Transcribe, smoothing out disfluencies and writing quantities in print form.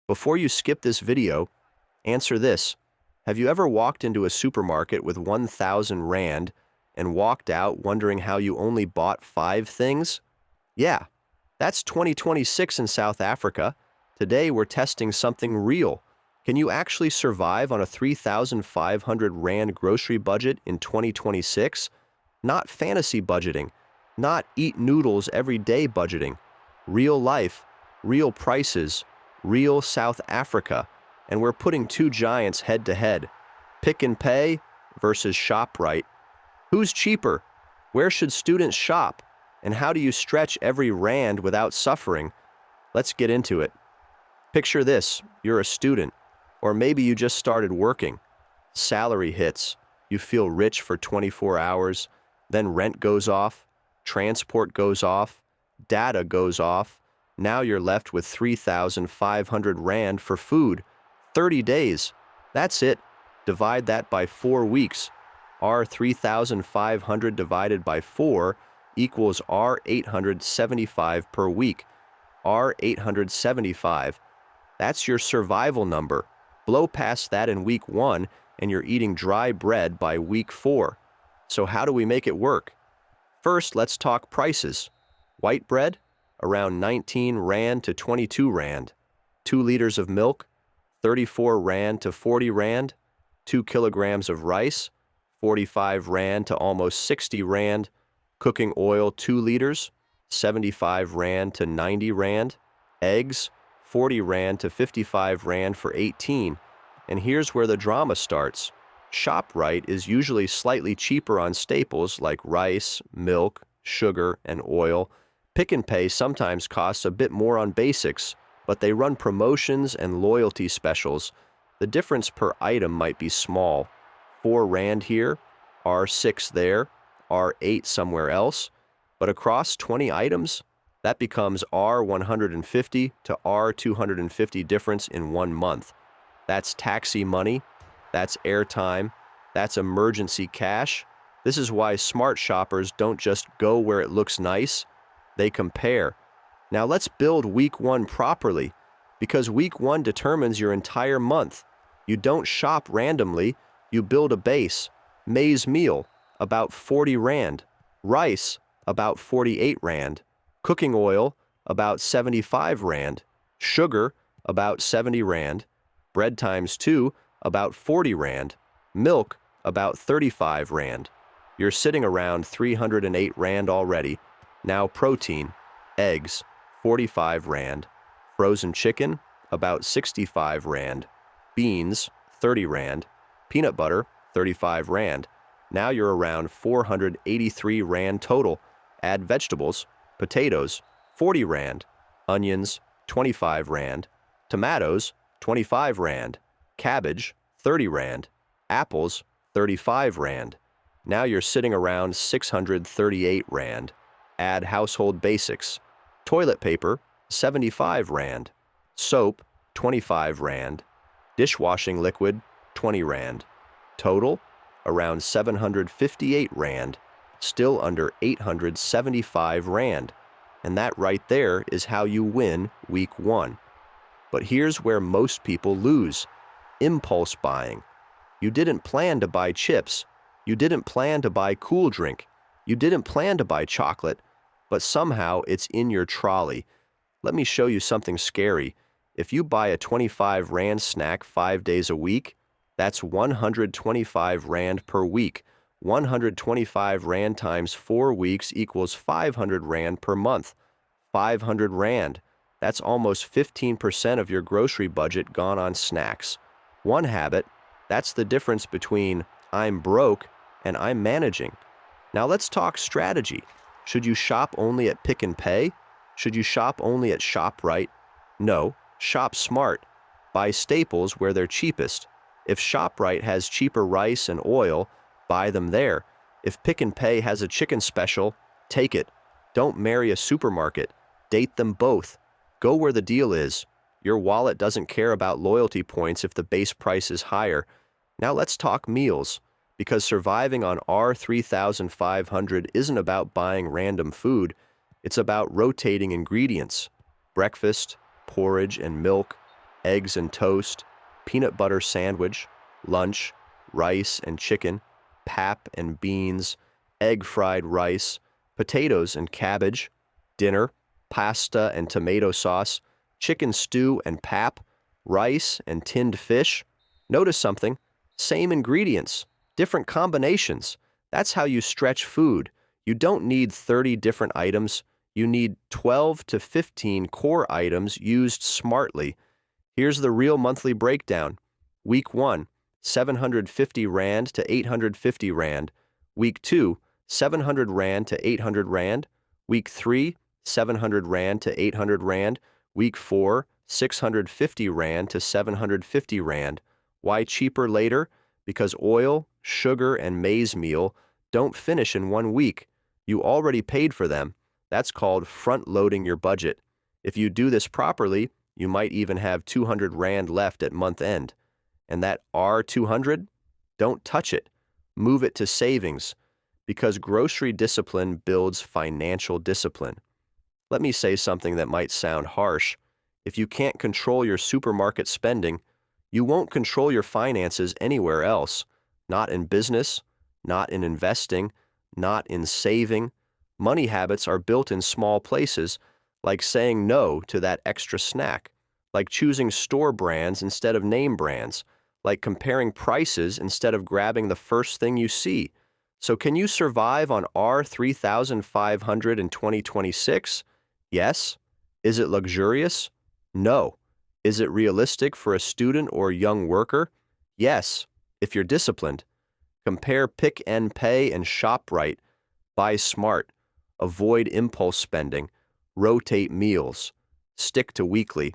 Before you skip this video, answer this. Have you ever walked into a supermarket with 1,000 Rand and walked out wondering how you only bought 5 things? Yeah, that's 2026 in South Africa. Today we're testing something real. Can you actually survive on a 3,500 Rand grocery budget in 2026? Not fantasy budgeting, not eat noodles every day budgeting. Real life, real prices, real South Africa. And we're putting two giants head to head. Pick and Pay versus Shoprite. Who's cheaper? Where should students shop? And how do you stretch every Rand without suffering? Let's get into it. Picture this, you're a student, or maybe you just started working. Salary hits, you feel rich for 24 hours, then rent goes off, transport goes off, data goes off. Now you're left with 3,500 Rand for food. 30 days. That's it. Divide that by 4 weeks. R3500 divided by 4 equals R875 per week. R875. That's your survival number. Blow past that in week 1 and you're eating dry bread by week 4. So how do we make it work? First, let's talk prices. White bread, around 19 Rand to 22 Rand. 2 liters of milk, 34 Rand to 40 Rand. 2 kilograms of rice, 45 Rand to almost 60 Rand. Cooking oil, 2 liters, 75 Rand to 90 Rand. Eggs, 40 Rand to 55 Rand for 18. And here's where the drama starts. Shoprite is usually slightly cheaper on staples like rice, milk, sugar, and oil. Pick and Pay sometimes costs a bit more on basics, but they run promotions and loyalty specials. The difference per item might be small. 4 Rand here, R6 there, R8 somewhere else, but across 20 items, that becomes R150 to R250 difference in 1 month. That's taxi money, that's airtime, that's emergency cash. This is why smart shoppers don't just go where it looks nice, they compare. Now let's build week 1 properly, because week 1 determines your entire month. You don't shop randomly, you build a base. Maize meal, about 40 Rand. Rice, about 48 Rand. Cooking oil, about 75 Rand. Sugar, about 70 Rand. Bread times 2, about 40 Rand. Milk, about 35 Rand. You're sitting around 308 Rand already. Now protein, eggs, 45 Rand. Frozen chicken, about 65 Rand. Beans, 30 Rand. Peanut butter, 35 Rand. Now you're around 483 Rand total. Add vegetables, potatoes, 40 Rand. Onions, 25 Rand. Tomatoes, 25 Rand. Cabbage, 30 Rand. Apples, 35 Rand. Now you're sitting around 638 Rand. Add household basics. Toilet paper, 75 Rand. Soap, 25 Rand. Dishwashing liquid, 20 Rand. Total, around 758 Rand. Still under 875 Rand. And that right there is how you win week 1. But here's where most people lose. Impulse buying. You didn't plan to buy chips. You didn't plan to buy cool drink. You didn't plan to buy chocolate, but somehow it's in your trolley. Let me show you something scary. If you buy a 25 Rand snack 5 days a week, that's 125 Rand per week. 125 Rand times 4 weeks equals 500 Rand per month. 500 Rand. That's almost 15% of your grocery budget gone on snacks. One habit, that's the difference between I'm broke and I'm managing. Now let's talk strategy. Should you shop only at Pick and Pay? Should you shop only at Shoprite? No, shop smart. Buy staples where they're cheapest. If Shoprite has cheaper rice and oil, buy them there. If Pick and Pay has a chicken special, take it. Don't marry a supermarket. Date them both. Go where the deal is. Your wallet doesn't care about loyalty points if the base price is higher. Now let's talk meals, because surviving on R3500 isn't about buying random food. It's about rotating ingredients. Breakfast, porridge, and milk. eggs and toast, peanut butter sandwich, lunch, rice and chicken, pap and beans, egg fried rice, potatoes and cabbage, dinner, pasta and tomato sauce, chicken stew and pap, rice and tinned fish. Notice something, same ingredients, different combinations. That's how you stretch food. You don't need 30 different items. You need 12 to 15 core items used smartly. Here's the real monthly breakdown. Week 1, 750 Rand to 850 Rand. Week 2, 700 Rand to 800 Rand. Week 3, 700 Rand to 800 Rand. Week 4, 650 Rand to 750 Rand. Why cheaper later? Because oil, sugar, and maize meal don't finish in 1 week. You already paid for them. That's called front-loading your budget. If you do this properly, you might even have 200 Rand left at month end. And that R200? Don't touch it. Move it to savings, because grocery discipline builds financial discipline. Let me say something that might sound harsh. If you can't control your supermarket spending, you won't control your finances anywhere else. Not in business, not in investing, not in saving. Money habits are built in small places, like saying no to that extra snack, like choosing store brands instead of name brands, like comparing prices instead of grabbing the first thing you see. So can you survive on R3500 in 2026? Yes. Is it luxurious? No. Is it realistic for a student or young worker? Yes, if you're disciplined. Compare Pick and Pay and Shoprite. Buy smart. Avoid impulse spending. Rotate meals. Stick to weekly.